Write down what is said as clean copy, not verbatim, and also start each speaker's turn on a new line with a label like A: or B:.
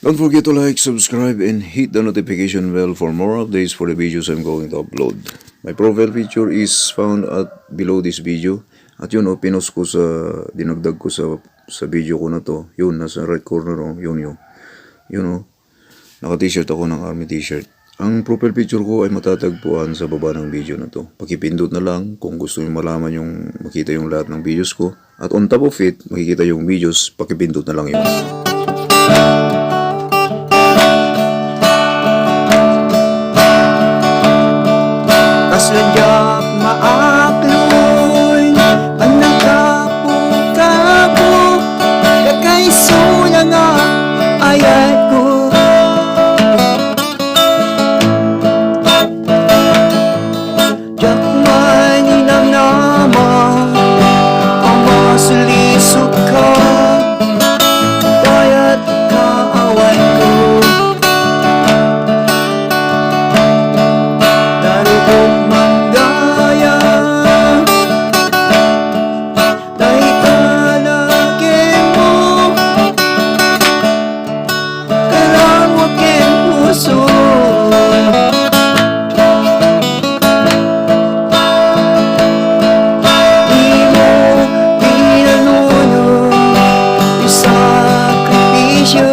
A: Don't forget to like, subscribe, and hit the notification bell for more updates for the videos I'm going to upload. My profile picture is found at below this video. At yun pinost ko dinagdag ko sa video ko na to. Yun, nasa right corner yun. Naka-t-shirt ako ng army t-shirt. Ang profile picture ko ay matatagpuan sa baba ng video na to. Pakipindot na lang kung gusto nyo malaman makita yung lahat ng videos ko. At on top of it, makikita yung videos, pakipindot na lang yun.
B: Kasadyak maakloy ang nakapukako kakaisula nga ayat ko. Diyak may nilang nama ang masulisok ka bayat kaaway ko. Darubog mandaya dahil talagin mo karawagin puso. Di mo pinanuno yung sakripisyo.